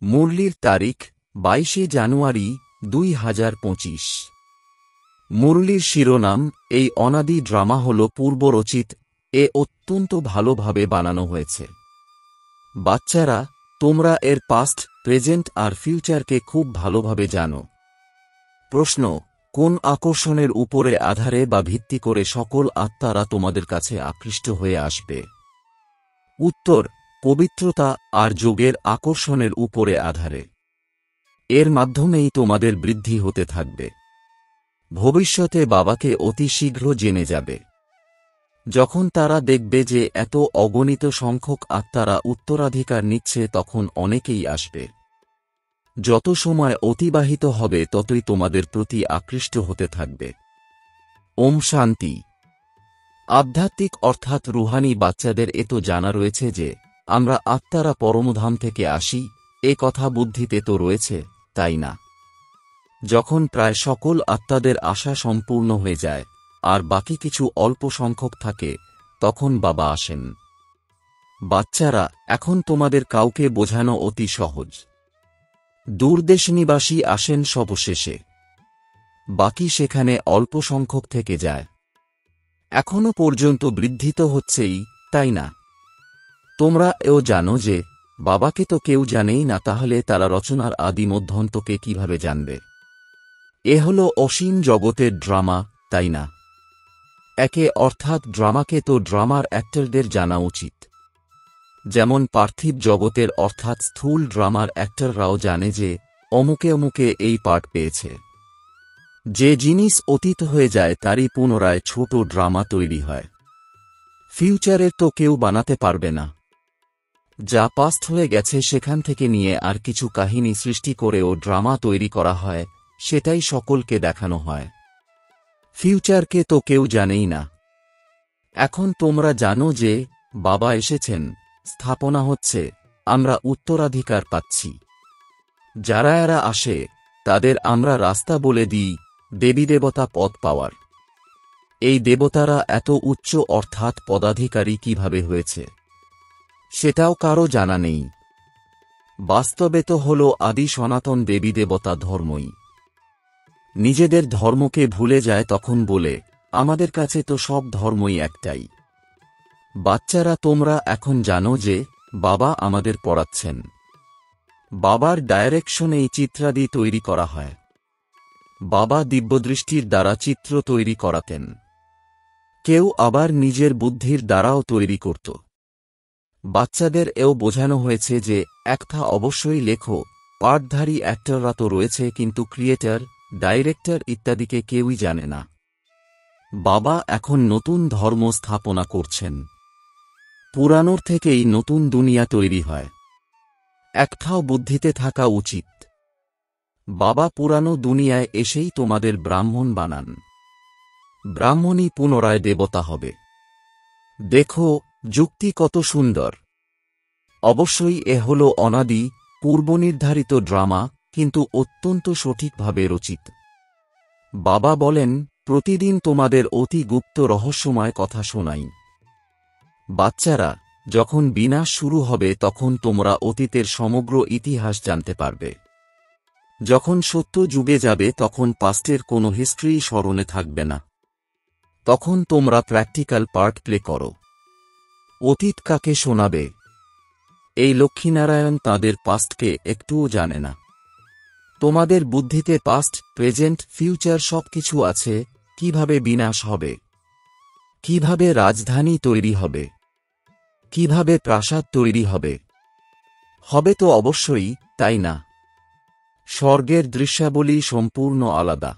মুরলির তারিখ 22শে জানুয়ারি 2025। মুরলির শিরোনাম, এই অনাদি ড্রামা হল পূর্বরচিত, অত্যন্ত ভালোভাবে বানানো হয়েছে। বাচ্চারা, তোমরা এর পাস্ট, প্রেজেন্ট আর ফিউচারকে খুব ভালোভাবে জানো। প্রশ্ন, কোন আকর্ষণের উপরে আধারে বা ভিত্তি করে সকল আত্মারা তোমাদের কাছে আকৃষ্ট হয়ে আসবে? উত্তর, পবিত্রতা আর যোগের আকর্ষণের উপরে আধারে। এর মাধ্যমেই তোমাদের বৃদ্ধি হতে থাকবে। ভবিষ্যতে বাবাকে অতি শীঘ্র জেনে যাবে। যখন তারা দেখবে যে এত অগণিত সংখ্যক আত্মারা উত্তরাধিকার নিচ্ছে, তখন অনেকেই আসবে। যত সময় অতিবাহিত হবে ততই তোমাদের প্রতি আকৃষ্ট হতে থাকবে। ওম শান্তি। আধ্যাত্মিক অর্থাৎ রুহানি বাচ্চাদের এত জানা রয়েছে যে আমরা আত্মারা পরমধাম থেকে আসি, কথা বুদ্ধিতে তো রয়েছে, তাই না? যখন প্রায় সকল আত্মাদের আশা সম্পূর্ণ হয়ে যায় আর বাকি কিছু অল্প সংখ্যক থাকে, তখন বাবা আসেন। বাচ্চারা, এখন তোমাদের কাউকে বোঝানো অতি সহজ। দূরদেশনিবাসী আসেন সবশেষে, বাকি সেখানে অল্প সংখ্যক থেকে যায়। এখনো পর্যন্ত বৃদ্ধি তো হচ্ছেই, তাই না? তোমরা এও জানো যে বাবাকে তো কেউ জানেই না, তাহলে তারা রচনার আদি মধ্যান্তকে কিভাবে জানবে? এ হল অসীম জগতের ড্রামা, তাই না? অর্থাৎ ড্রামাকে তো ড্রামার অ্যাক্টরদের জানা উচিত। যেমন পার্থিব জগতের অর্থাৎ স্থূল ড্রামার অ্যাক্টররাও জানে যে অমুকে অমুকে এই পার্ট পেয়েছে। যে জিনিস অতীত হয়ে যায় তারই পুনরায় ছোট ড্রামা তৈরি হয়। ফিউচারের তো কেউ বানাতে পারবে না। যা পাস্ট হয়ে গেছে সেখান থেকে নিয়ে আর কিছু কাহিনী সৃষ্টি করেও ড্রামা তৈরি করা হয়, সেটাই সকলকে দেখানো হয়। ফিউচারকে তো কেউ জানেই না। এখন তোমরা জানো যে বাবা এসেছেন, স্থাপনা হচ্ছে, আমরা উত্তরাধিকার পাচ্ছি। যারা এরা আসে তাদের আমরা রাস্তা বলে দিই, দেবীদেবতা পদ পাওয়ার। এই দেবতারা এত উচ্চ অর্থাৎ পদাধিকারী কিভাবে হয়েছে সেটাও কারো জানা নেই। বাস্তবে তো হল আদি সনাতন দেবীদেবতা ধর্মই। নিজেদের ধর্মকে ভুলে যায়, তখন বলে আমাদের কাছে তো সব ধর্মই একটাই। বাচ্চারা, তোমরা এখন জানো যে বাবা আমাদের পড়াচ্ছেন। বাবার ডাইরেকশনেই চিত্রাদি তৈরি করা হয়। বাবা দিব্যদৃষ্টির দ্বারা চিত্র তৈরি করাতেন। কেউ আবার নিজের বুদ্ধির দ্বারাও তৈরি করত। বাচ্চাদের এও বোঝানো হয়েছে যে একটা অবশ্যই লেখো, পার্টধারী অ্যাক্টররা তো রয়েছে, কিন্তু ক্রিয়েটর, ডাইরেক্টর ইত্যাদিকে কেউই জানে না। বাবা এখন নতুন ধর্ম স্থাপনা করছেন। পুরানোর থেকেই নতুন দুনিয়া তৈরি হয়। একটাও বুদ্ধিতে থাকা উচিত। বাবা পুরানো দুনিয়ায় এসেই তোমাদের ব্রাহ্মণ বানান। ব্রাহ্মণই পুনরায় দেবতা হবে। দেখো যুক্তি কত সুন্দর। অবশ্যই এ হল অনাদি, পূর্বনির্ধারিত ড্রামা, কিন্তু অত্যন্ত সঠিকভাবে রচিত। বাবা বলেন, প্রতিদিন তোমাদের অতি গুপ্ত রহস্যময় কথা শোনাই। বাচ্চারা, যখন বিনাশ শুরু হবে তখন তোমরা অতীতের সমগ্র ইতিহাস জানতে পারবে। যখন সত্য যুগে যাবে তখন পাস্টের কোনো হিস্ট্রি স্মরণে থাকবে না। তখন তোমরা প্র্যাকটিক্যাল পার্ট প্লে করো। অতীত কাকে শোনাবে? এই লক্ষ্মীনারায়ণ তাঁদের পাস্টকে একটুও জানে না। তোমাদের বুদ্ধিতে পাস্ট, প্রেজেন্ট, ফিউচার সবকিছু আছে। কিভাবে বিনাশ হবে, কিভাবে রাজধানী তৈরি হবে, কিভাবে প্রাসাদ তৈরি হবে, হবে তো অবশ্যই, তাই না? স্বর্গের দৃশ্যাবলী সম্পূর্ণ আলাদা।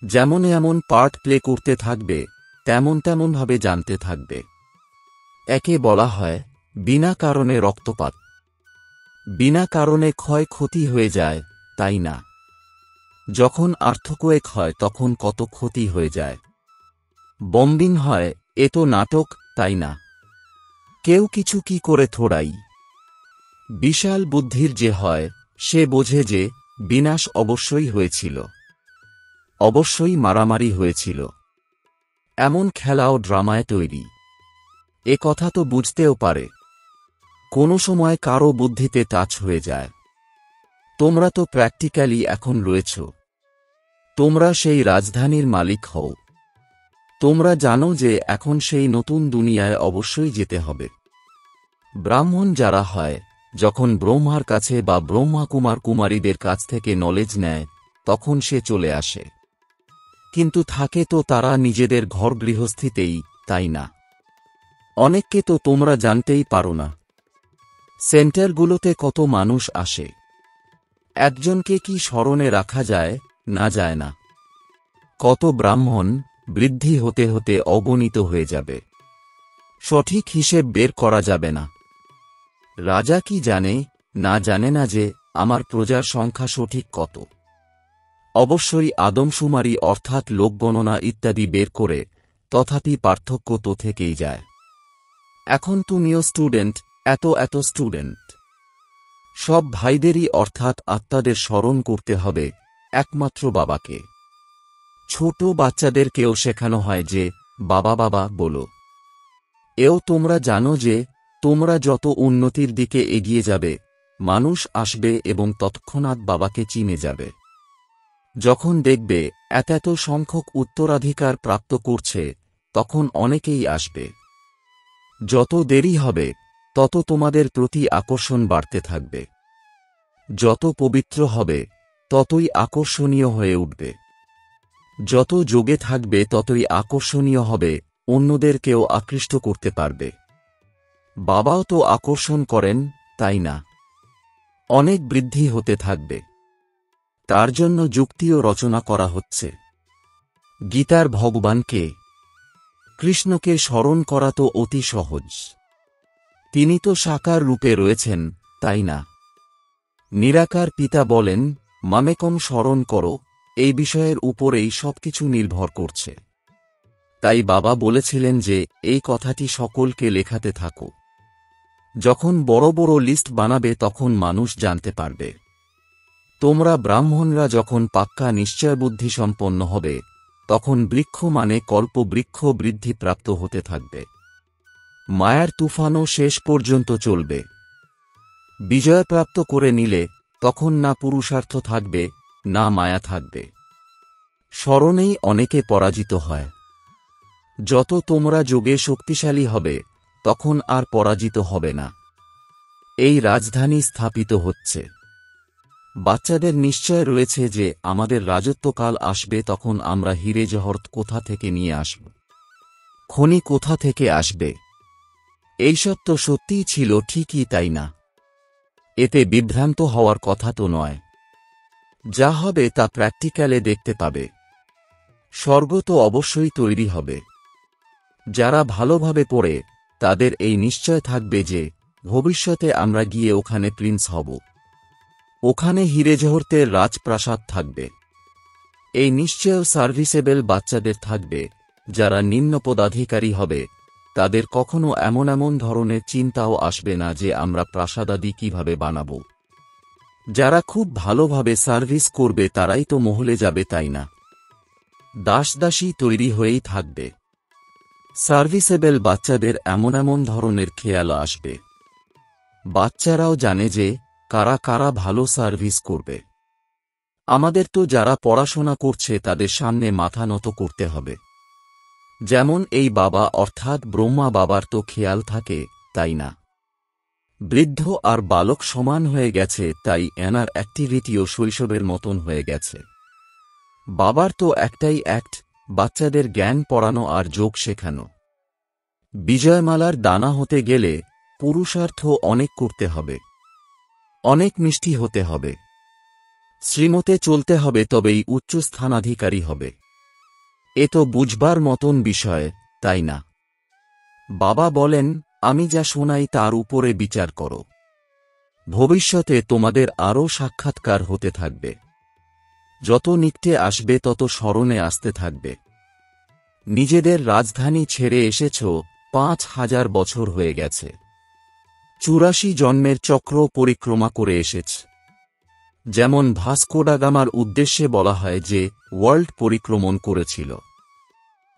যেমন এমন পার্ট প্লে করতে থাকবে, তেমনভাবে জানতে থাকবে। একে বলা হয় বিনা কারণে রক্তপাত। বিনা কারণে ক্ষয়ক্ষতি হয়ে যায়, তাই না? যখন আর্থকোয়েক হয় তখন কত ক্ষতি হয়ে যায়। বম্বিং হয়, এ তো নাটক, তাই না? কেউ কিছু কি করে থোড়াই। বিশাল বুদ্ধির যে হয় সে বোঝে যে বিনাশ অবশ্যই হয়েছিল, অবশ্যই মারামারি হয়েছিল। এমন খেলাও ড্রামায় তৈরি। এ কথা তো বুঝতেও পারে। কোনো সময় কারো বুদ্ধিতে টাচ হয়ে যায়। তোমরা তো প্র্যাকটিক্যালি এখন রয়েছ। তোমরা সেই রাজধানীর মালিক হও। তোমরা জানো যে এখন সেই নতুন দুনিয়ায় অবশ্যই যেতে হবে। ব্রাহ্মণ যারা হয়, যখন ব্রহ্মার কাছে বা ব্রহ্মা কুমার কুমারীদের কাছ থেকে নলেজ নেয়, তখন সে চলে আসে। কিন্তু থাকে তো তারা নিজেদের ঘর গৃহস্থিতেই, তাই না? অনেককে তো তোমরা জানতেই পারো না। সেন্টারগুলোতে কত মানুষ আসে, একজনকে কি স্মরণে রাখা যায়? না, যায় না। কত ব্রাহ্মণ বৃদ্ধি হতে হতে অগণিত হয়ে যাবে, সঠিক হিসেব বের করা যাবে না। রাজা কি জানে? না, জানে না যে আমার প্রজার সংখ্যা সঠিক কত। অবশ্যই আদমশুমারি অর্থাৎ লোকগণনা ইত্যাদি বের করে, তথাপি পার্থক্য তো থেকেই যায়। এখন তুমিও স্টুডেন্ট, এত স্টুডেন্ট। সব ভাইদেরই অর্থাৎ আত্মাদের স্মরণ করতে হবে, একমাত্র বাবাকে। ছোট বাচ্চাদেরকেও শেখানো হয় যে বাবা বাবা বলো। এও তোমরা জানো যে তোমরা যত উন্নতির দিকে এগিয়ে যাবে, মানুষ আসবে এবং তৎক্ষণাৎ বাবাকে চিনে যাবে। যখন দেখবে এত সংখ্যক উত্তরাধিকার প্রাপ্ত করছে, তখন অনেকেই আসবে। যত দেরি হবে, তত তোমাদের প্রতি আকর্ষণ বাড়তে থাকবে। যত পবিত্র হবে, ততই আকর্ষণীয় হয়ে উঠবে। যত যোগে থাকবে, ততই আকর্ষণীয় হবে, অন্যদেরকেও আকৃষ্ট করতে পারবে। বাবাও তো আকর্ষণ করেন, তাই না? অনেক বৃদ্ধি হতে থাকবে। তার জন্য যুক্তিও রচনা করা হচ্ছে। গীতার ভগবানকে, কৃষ্ণকে স্মরণ করা তো অতি সহজ। তিনি তো সাকার রূপে রয়েছেন, তাই না? নিরাকার পিতা বলেন, মামেকম স্মরণ করো। এই বিষয়ের উপরেই সবকিছু নির্ভর করছে। তাই বাবা বলেছিলেন যে এই কথাটি সকলকে লেখাতে থাকো। যখন বড় বড় লিস্ট বানাবে, তখন মানুষ জানতে পারবে। তোমরা ব্রাহ্মণরা যখন পাক্কা নিশ্চয় বুদ্ধি সম্পন্ন হবে, তখন বৃক্ষ মানে কল্প বৃক্ষ বৃদ্ধিপ্রাপ্ত হতে থাকবে। মায়ার তুফানও শেষ পর্যন্ত চলবে। বিজয়প্রাপ্ত করে নিলে তখন না পুরুষার্থ থাকবে, না মায়া থাকবে। স্মরণেই অনেকে পরাজিত হয়। যত তোমরা যোগে শক্তিশালী হবে, তখন আর পরাজিত হবে না। এই রাজধানী স্থাপিত হচ্ছে। বাচ্চাদের নিশ্চয় রয়েছে যে আমাদের রাজত্বকাল আসবে, তখন আমরা হিরে জহরত কোথা থেকে নিয়ে আসব, খনি কোথা থেকে আসবে। এইসব তো সত্যিই ছিল, ঠিকই, তাই না? এতে বিভ্রান্ত হওয়ার কথা তো নয়। যা হবে তা প্র্যাকটিক্যালে দেখতে পাবে। স্বর্গ তো অবশ্যই তৈরি হবে। যারা ভালোভাবে পড়ে, তাদের এই নিশ্চয় থাকবে যে ভবিষ্যতে আমরা গিয়ে ওখানে প্রিন্স হব। ওখানে হিরে জহরতের রাজপ্রাসাদ থাকবে। এই নিশ্চয় সার্ভিসেবল বাচ্চাদের থাকবে। যারা নিম্ন পদাধিকারী হবে, তাদের কখনো এমন ধরনের চিন্তাও আসবে না যে আমরা প্রাসাদাদি কিভাবে বানাব। যারা খুব ভালোভাবে সার্ভিস করবে, তারাই তো মহলে যাবে, তাই না? দাসদাসী তৈরি হয়েই থাকবে। সার্ভিসেবল বাচ্চাদের এমন ধরনের খেয়াল আসবে। বাচ্চারাও জানে যে কারা কারা ভালো সার্ভিস করবে। আমাদের তো যারা পড়াশোনা করছে, তাদের সামনে মাথা নত করতে হবে। যেমন এই বাবা অর্থাৎ ব্রহ্মা বাবার তো খেয়াল থাকে, তাই না? বৃদ্ধ আর বালক সমান হয়ে গেছে, তাই এনার অ্যাক্টিভিটিও শৈশবের মতন হয়ে গেছে। বাবার তো একটাই অ্যাক্ট, বাচ্চাদের জ্ঞান পড়ানো আর যোগ শেখানো। বিজয়মালার দানা হতে গেলে পুরুষার্থ অনেক করতে হবে, অনেক মিষ্টি হতে হবে, শ্রীমতে চলতে হবে, তবেই উচ্চ স্থানাধিকারী হবে। এ তো বুঝবার মতন বিষয়, তাই না? বাবা বলেন, আমি যা শোনাই তার উপরে বিচার করো। ভবিষ্যতে তোমাদের আরও সাক্ষাৎকার হতে থাকবে। যত নিকটে আসবে, তত স্মরণে আসতে থাকবে। নিজেদের রাজধানী ছেড়ে এসেছ, ৫,০০০ বছর হয়ে গেছে। ৮৪ জন্মের চক্র পরিক্রমা করে এসেছ। যেমন ভাস্কো ডা গামার উদ্দেশ্যে বলা হয় যে ওয়ার্ল্ড পরিক্রমণ করেছিল।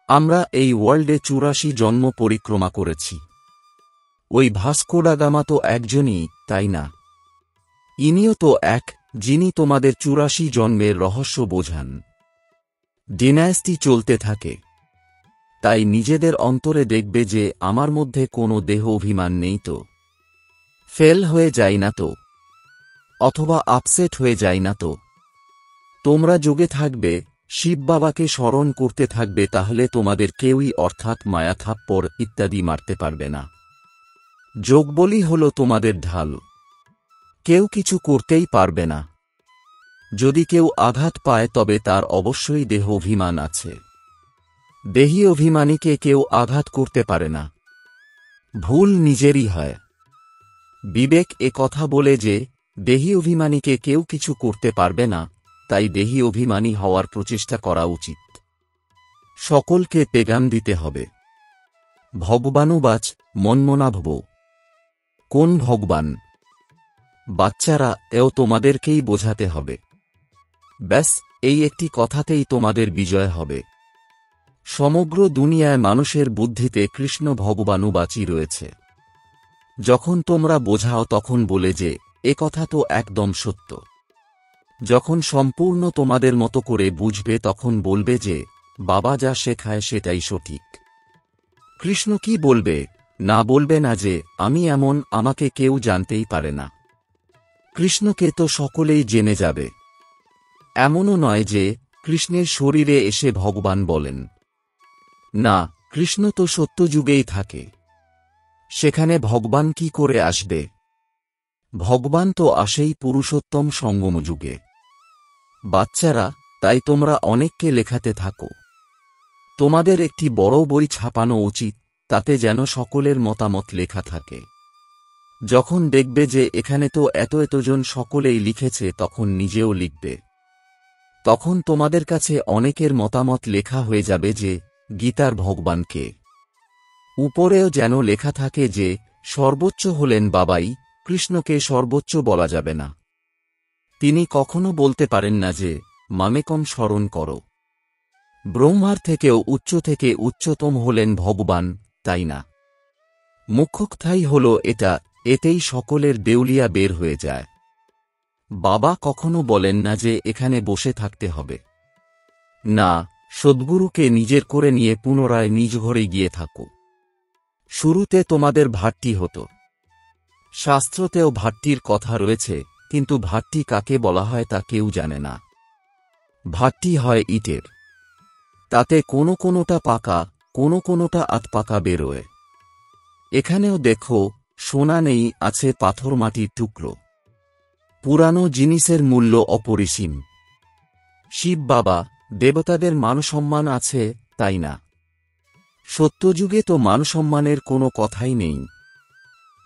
আমরা এই ওয়ার্ল্ডে ৮৪ জন্ম পরিক্রমা করেছি। ওই ভাস্কো ডা গামা তো একজনই, তাই না? ইনিও তো এক, যিনি তোমাদের ৮৪ জন্মের রহস্য বোঝান। ডিনাস্টি চলতে থাকে। তাই নিজেদের অন্তরে দেখবে যে আমার মধ্যে কোনো দেহ অভিমান নেই তো, ফেল হয়ে যাই না তো, অথবা আপসেট হয়ে যাই না তো। তোমরা যোগে থাকবে, শিব বাবাকে স্মরণ করতে থাকবে, তাহলে তোমাদের কেউই অর্থাৎ মায়া থাপ্পড় ইত্যাদি মারতে পারবে না। যোগবলই হল তোমাদের ঢাল। কেউ কিছু করতেই পারবে না। যদি কেউ আঘাত পায় তবে তার অবশ্যই দেহ অভিমান আছে। দেহী অভিমানীকে কেউ আঘাত করতে পারে না। ভুল নিজেরই হয়। বিবেক এ কথা বলে যে দেহী অভিমানীকে কেউ কিছু করতে পারবে না, তাই দেহী অভিমানী হওয়ার প্রচেষ্টা করা উচিত। সকলকে পেগাম দিতে হবে। ভগবানুবাচ মন্মনা ভব। কোন ভগবান? বাচ্চারা, এও তোমাদেরকেই বোঝাতে হবে। ব্যাস, এই একটি কথাতেই তোমাদের বিজয় হবে। সমগ্র দুনিয়ায় মানুষের বুদ্ধিতে কৃষ্ণ ভগবানুবাচই রয়েছে। যখন তোমরা বোঝাও তখন বলে যে এ কথা তো একদম সত্য। যখন সম্পূর্ণ তোমাদের মতো করে বুঝবে তখন বলবে যে বাবা যা শেখায় সেটাই সঠিক। কৃষ্ণ কি বলবে? না, বলবে না যে আমি এমন, আমাকে কেউ জানতেই পারে না। কৃষ্ণকে তো সকলেই জেনে যাবে। এমনও নয় যে কৃষ্ণের শরীরে এসে ভগবান বলেন। না, কৃষ্ণ তো সত্যযুগেই থাকে। সেখানে ভগবান কি করে আসবে? ভগবান তো আসেই পুরুষোত্তম সঙ্গম যুগে। বাচ্চারা, তাই তোমরা অনেককে লেখাতে থাকো। তোমাদের একটি বড় বই ছাপানো উচিত, তাতে যেন সকলের মতামত লেখা থাকে। যখন দেখবে যে এখানে তো এতজন সকলেই লিখেছে, তখন নিজেও লিখবে। তখন তোমাদের কাছে অনেকের মতামত লেখা হয়ে যাবে যে গীতার ভগবানকে। উপরেও যেন লেখা থাকে যে সর্বোচ্চ হলেন বাবাই, কৃষ্ণকে সর্বোচ্চ বলা যাবে না। তিনি কখনো বলতে পারেন না যে মামেকম স্মরণ করো। ব্রহ্মার থেকেও থেকে উচ্চতম হলেন ভগবান, তাই না? মুখ্য কথাই হল এটা, এতেই সকলের দেউলিয়া বের হয়ে যায়। বাবা কখনো বলেন না যে এখানে বসে থাকতে হবে। না, সদ্গুরুকে নিজের করে নিয়ে পুনরায় নিজ ঘরে গিয়ে থাকো। শুরুতে তোমাদের ভাট্টি হতো। শাস্ত্রতেও ভাট্টির কথা রয়েছে, কিন্তু ভাট্টি কাকে বলা হয় তা কেউ জানে না। ভাট্টি হয় ইটের। তাতে কোনোটা পাকা, কোনোটা আধপাকা বেরোয়। এখানেও দেখো, সোনা নেই, আছে পাথর মাটির টুকরো। পুরানো জিনিসের মূল্য অপরিসীম। শিব বাবা, দেবতাদের মানসম্মান আছে, তাই না? সত্যযুগে তো মানসম্মানের কোনো কথাই নেই।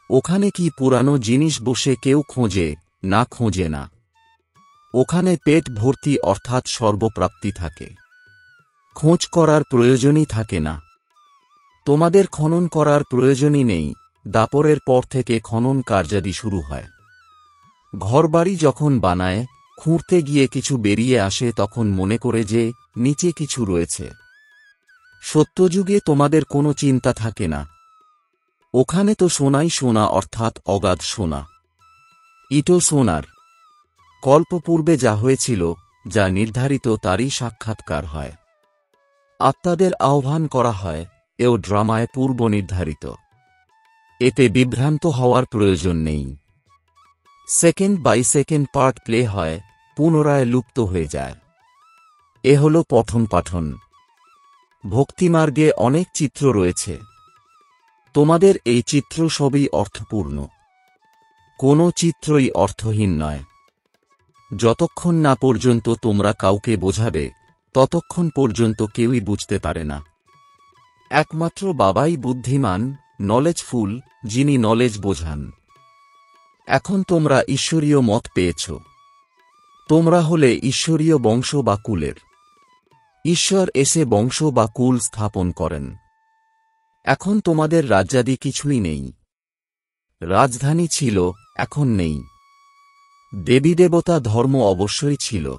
ওখানে কি পুরানো জিনিস বসে কেউ খোঁজে? না, খোঁজে না। ওখানে পেট ভর্তি অর্থাৎ সর্বপ্রাপ্তি থাকে। খোঁজ করার প্রয়োজনই থাকে না। তোমাদের খনন করার প্রয়োজনই নেই। দাপরের পর থেকে খনন কার্যাদি শুরু হয়। ঘরবাড়ি যখন বানায়, খুঁড়তে গিয়ে কিছু বেরিয়ে আসে, তখন মনে করে যে নিচে কিছু রয়েছে। সত্যযুগে তোমাদের কোনো চিন্তা থাকে না। ওখানে তো সোনাই সোনা, অর্থাৎ অগাধ সোনা। ইটো সোনার। কল্পপূর্বে যা হয়েছিল, যা নির্ধারিত, তারই সাক্ষাৎকার হয়। আত্মাদের আহ্বান করা হয়, এও ড্রামায় পূর্ব নির্ধারিত। এতে বিভ্রান্ত হওয়ার প্রয়োজন নেই। Second by second part play হয়, পুনরায় লুপ্ত হয়ে যায়। এ হল পঠন পাঠন। ভক্তিমার্গে অনেক চিত্র রয়েছে। তোমাদের এই চিত্র সবই অর্থপূর্ণ। কোনো চিত্রই অর্থহীন নয়। যতক্ষণ না পর্যন্ত তোমরা কাউকে বোঝাবে, ততক্ষণ পর্যন্ত কেউই বুঝতে পারে না। একমাত্র বাবাই বুদ্ধিমান, নলেজফুল, যিনি নলেজ বোঝান। এখন তোমরা ঈশ্বরীয় মত পেয়েছ। তোমরা হলে ঈশ্বরীয় বংশ বা কুলের। ঈশ্বর এসে বংশ বা কুল স্থাপন করেন। এখন তোমাদের রাজ্যাদি কিছুই নেই। রাজধানী ছিল, এখন নেই। দেবী দেবতা ধর্ম অবশ্যই ছিল।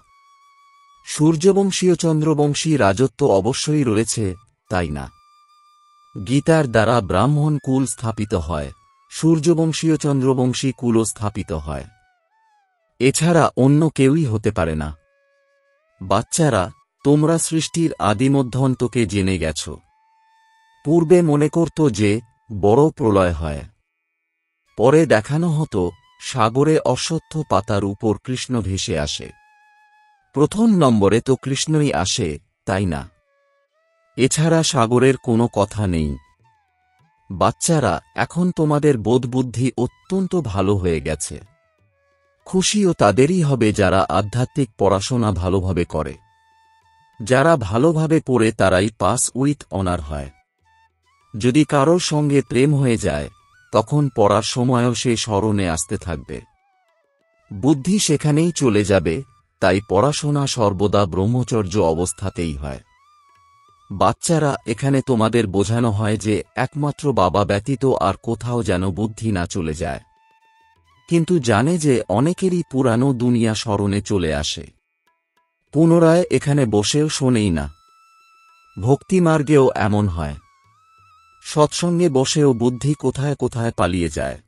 সূর্যবংশীয় চন্দ্রবংশী রাজত্ব অবশ্যই রয়েছে, তাই না? গীতার দ্বারা ব্রাহ্মণ কুল স্থাপিত হয়, সূর্যবংশীয় চন্দ্রবংশী কুলও স্থাপিত হয়। এছাড়া অন্য কেউই হতে পারে না। বাচ্চারা, তোমরা সৃষ্টির আদিমধ্যন্তকে জেনে গেছ। পূর্বে মনে করত যে বড় প্রলয় হয়। পরে দেখানো হতো সাগরে অশ্বত্থ পাতার উপর কৃষ্ণ ভেসে আসে। প্রথম নম্বরে তো কৃষ্ণই আসে, তাই না? এছাড়া সাগরের কোনো কথা নেই। বাচ্চারা, এখন তোমাদের বোধবুদ্ধি অত্যন্ত ভালো হয়ে গেছে। খুশিও তাদেরই হবে যারা আধ্যাত্মিক পড়াশোনা ভালোভাবে করে। যারা ভালোভাবে পড়ে তারাই পাস উইথ অনার হয়। যদি কারোর সঙ্গে প্রেম হয়ে যায়, তখন পড়ার সময়ও সে স্মরণে আসতে থাকবে। বুদ্ধি সেখানেই চলে যাবে, তাই পড়াশোনা সর্বদা ব্রহ্মচর্য অবস্থাতেই হয়। বাচ্চারা, এখানে তোমাদের বোঝানো হয় যে একমাত্র বাবা ব্যতীত আর কোথাও যেন বুদ্ধি না চলে যায়। কিন্তু জানে যে অনেকেরই পুরানো দুনিয়া স্মরণে চলে আসে। পুনরায় এখানে বসেও শোনেই না। ভক্তিমার্গেও এমন হয়। সৎসঙ্গে বসেও বুদ্ধি কোথায় কোথায় পালিয়ে যায়।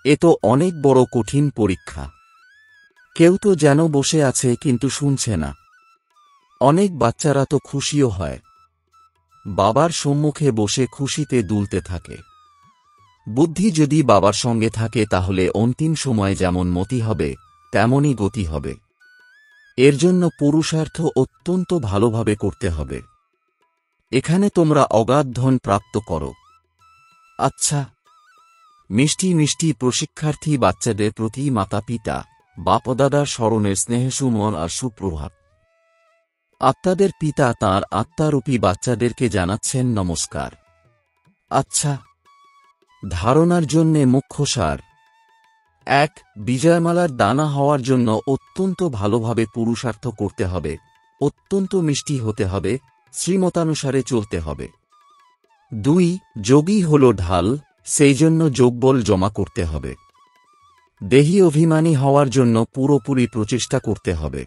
এ তো অনেক বড় কঠিন পরীক্ষা। কেউ তো যেন বসে আছে কিন্তু শুনছে না। অনেক বাচ্চারা তো খুশিও হয়। বাবার সম্মুখে বসে খুশিতে দুলতে থাকে। বুদ্ধি যদি বাবার সঙ্গে থাকে তাহলে অন্তিম সময় যেমন মতি হবে, তেমনই গতি হবে। এর জন্য পুরুষার্থ অত্যন্ত ভালোভাবে করতে হবে। এখানে তোমরা অগাধ ধন প্রাপ্ত করো। আচ্ছা, মিষ্টি মিষ্টি প্রশিক্ষার্থী বাচ্চাদের প্রতি মাতা পিতা, বাপদাদার স্মরণের স্নেহসুমন আর সুপ্রভাত। আত্মাদের পিতা তাঁর আত্মারূপী বাচ্চাদেরকে জানাচ্ছেন নমস্কার। আচ্ছা, ধারণার জন্যে মুখ্য সার। ১. বিজয়মালার দানা হওয়ার জন্য অত্যন্ত ভালোভাবে পুরুষার্থ করতে হবে, অত্যন্ত মিষ্টি হতে হবে, শ্রীমতানুসারে চলতে হবে। ২. যোগী হল ঢাল, সেই জন্য যোগবল জমা করতে হবে। দেহী অভিমানী হওয়ার জন্য পুরোপুরি প্রচেষ্টা করতে হবে।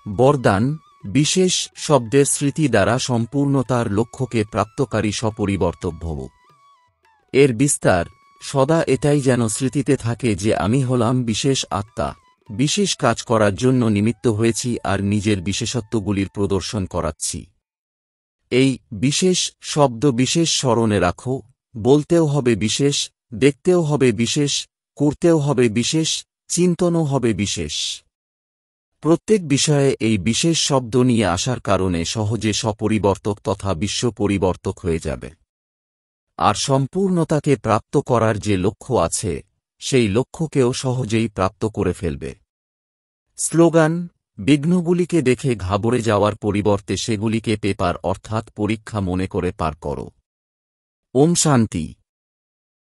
বরদান, বিশেষ শব্দের স্মৃতি দ্বারা সম্পূর্ণতার লক্ষ্যকে প্রাপ্তকারী সপরিবর্তক ভব। এর বিস্তার, সদা এটাই যেন স্মৃতিতে থাকে যে আমি হলাম বিশেষ আত্মা, বিশেষ কাজ করার জন্য নিমিত্ত হয়েছি আর নিজের বিশেষত্বগুলির প্রদর্শন করাচ্ছি। এই বিশেষ শব্দ বিশেষ স্মরণে রাখো, বলতেও হবে বিশেষ, দেখতেও হবে বিশেষ, করতেও হবে বিশেষ, চিন্তনও হবে বিশেষ। প্রত্যেক বিষয়ে এই বিশেষ শব্দ নিয়ে আসার কারণে সহজে সপরিবর্তক তথা বিশ্ব পরিবর্তক হয়ে যাবে। আর সম্পূর্ণতাকে প্রাপ্ত করার যে লক্ষ্য আছে, সেই লক্ষ্যকেও সহজেই প্রাপ্ত করে ফেলবে। স্লোগান, বিঘ্নগুলিকে দেখে ঘাবড়ে যাওয়ার পরিবর্তে সেগুলিকে পেপার অর্থাৎ পরীক্ষা মনে করে পার করো। ওম শান্তি।